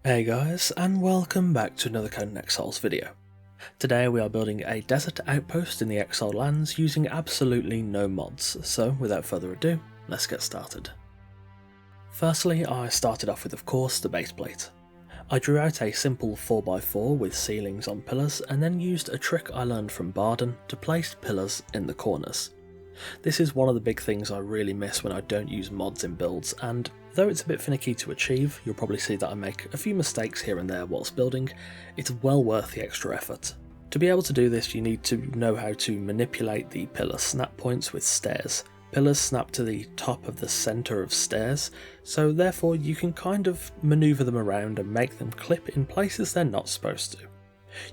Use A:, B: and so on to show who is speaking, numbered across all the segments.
A: Hey guys, and welcome back to another Conan Exiles video. Today we are building a Desert Outpost in the Exiled Lands using absolutely no mods, so without further ado, let's get started. Firstly, I started off with, of course, the baseplate. I drew out a simple 4x4 with ceilings on pillars and then used a trick I learned from Barden to place pillars in the corners. This is one of the big things I really miss when I don't use mods in builds, and though it's a bit finicky to achieve, you'll probably see that I make a few mistakes here and there whilst building, it's well worth the extra effort. To be able to do this, you need to know how to manipulate the pillar snap points with stairs. Pillars snap to the top of the centre of stairs, so therefore you can kind of manoeuvre them around and make them clip in places they're not supposed to.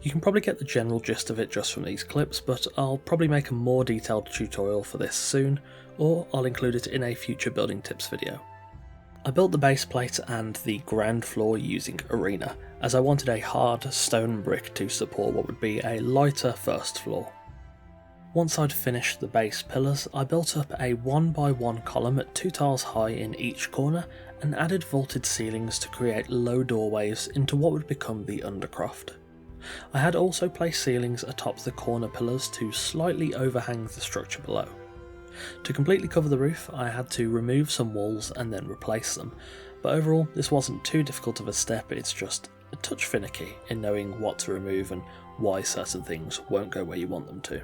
A: You can probably get the general gist of it just from these clips, but I'll probably make a more detailed tutorial for this soon, or I'll include it in a future building tips video. I built the base plate and the ground floor using Arena, as I wanted a hard stone brick to support what would be a lighter first floor. Once I'd finished the base pillars, I built up a 1x1 column at 2 tiles high in each corner and added vaulted ceilings to create low doorways into what would become the Undercroft. I had also placed ceilings atop the corner pillars to slightly overhang the structure below. To completely cover the roof, I had to remove some walls and then replace them, but overall this wasn't too difficult of a step, it's just a touch finicky in knowing what to remove and why certain things won't go where you want them to.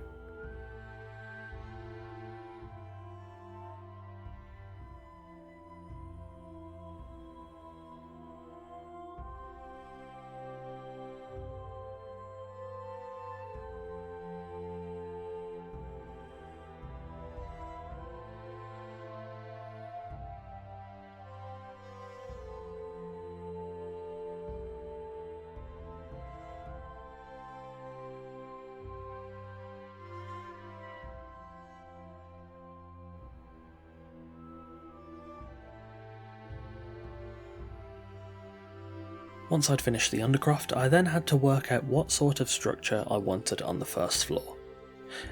A: Once I'd finished the Undercroft, I then had to work out what sort of structure I wanted on the first floor.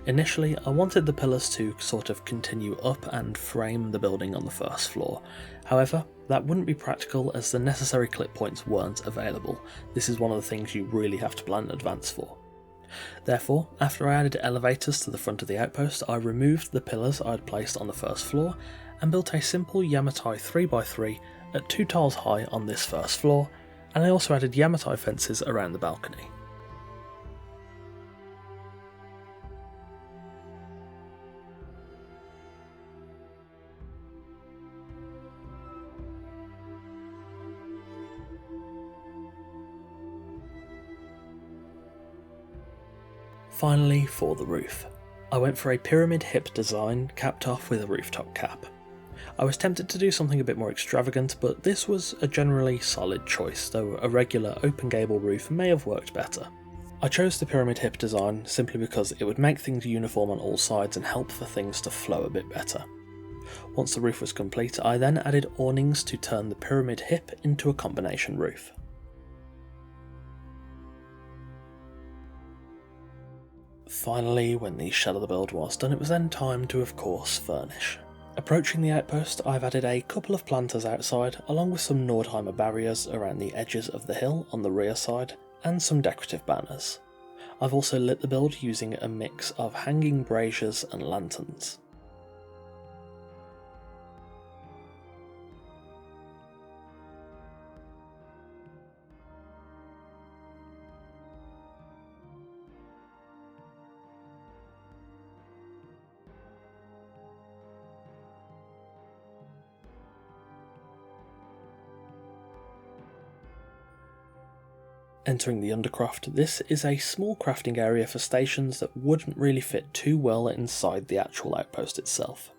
A: Initially, I wanted the pillars to sort of continue up and frame the building on the first floor. However, that wouldn't be practical as the necessary clip points weren't available. This is one of the things you really have to plan in advance for. Therefore, after I added elevators to the front of the outpost, I removed the pillars I'd placed on the first floor and built a simple Yamatai 3x3 at 2 tiles high on this first floor, and I also added Yamatai fences around the balcony. Finally, for the roof. I went for a pyramid hip design capped off with a rooftop cap. I was tempted to do something a bit more extravagant, but this was a generally solid choice, though a regular open gable roof may have worked better. I chose the pyramid hip design simply because it would make things uniform on all sides and help for things to flow a bit better. Once the roof was complete, I then added awnings to turn the pyramid hip into a combination roof. Finally, when the shell of the build was done, it was then time to, of course, furnish. Approaching the outpost, I've added a couple of planters outside, along with some Nordheimer barriers around the edges of the hill on the rear side, and some decorative banners. I've also lit the build using a mix of hanging braziers and lanterns. Entering the Undercroft, this is a small crafting area for stations that wouldn't really fit too well inside the actual outpost itself.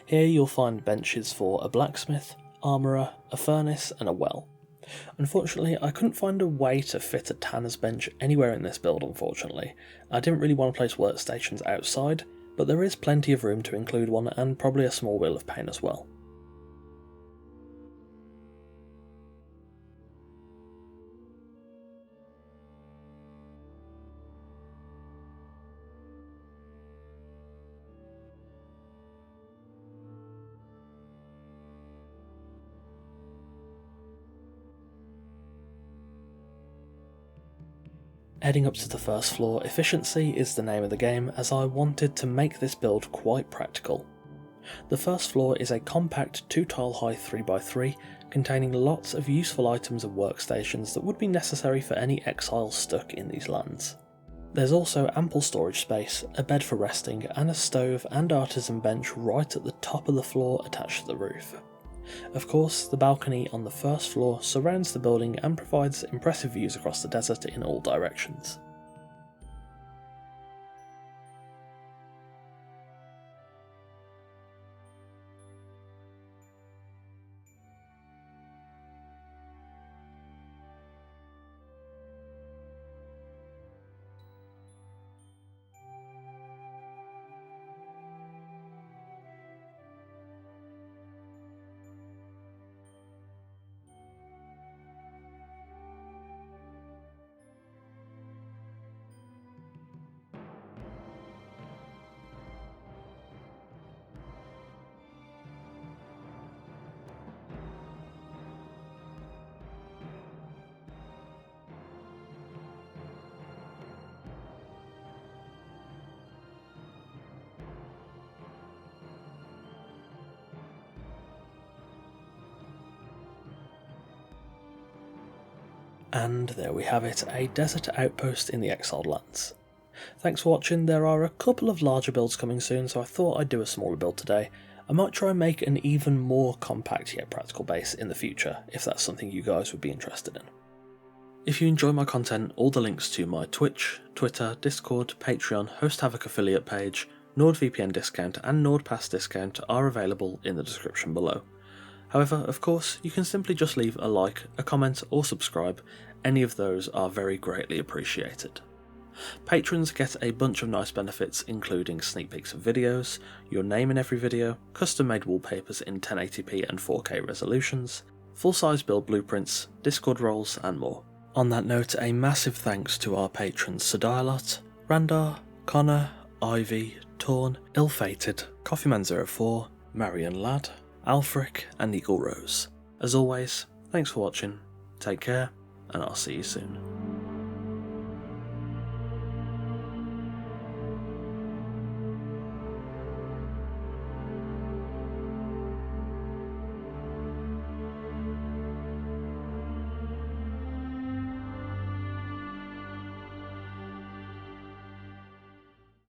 A: Here you'll find benches for a blacksmith, armourer, a furnace and a well. Unfortunately, I couldn't find a way to fit a tanner's bench anywhere in this build, unfortunately. I didn't really want to place workstations outside, but there is plenty of room to include one and probably a small wheel of paint as well. Heading up to the first floor, efficiency is the name of the game, as I wanted to make this build quite practical. The first floor is a compact 2-tile high 3x3 containing lots of useful items and workstations that would be necessary for any exiles stuck in these lands. There's also ample storage space, a bed for resting, and a stove and artisan bench right at the top of the floor attached to the roof. Of course, the balcony on the first floor surrounds the building and provides impressive views across the desert in all directions. And there we have it, a desert outpost in the Exiled Lands. Thanks for watching. There are a couple of larger builds coming soon, so I thought I'd do a smaller build today. I might try and make an even more compact yet practical base in the future, if that's something you guys would be interested in. If you enjoy my content, all the links to my Twitch, Twitter, Discord, Patreon, Host Havoc affiliate page, NordVPN discount and NordPass discount are available in the description below. However, of course, you can simply just leave a like, a comment or subscribe. Any of those are very greatly appreciated. Patrons get a bunch of nice benefits, including sneak peeks of videos, your name in every video, custom made wallpapers in 1080p and 4K resolutions, full-size build blueprints, Discord roles and more. On that note, a massive thanks to our patrons Sadialot, Randar, Connor, Ivy, Torn, Ill-Fated, Coffeeman04, Marion Ladd, Alfric and Eagle Rose. As always, thanks for watching, take care, and I'll see you soon.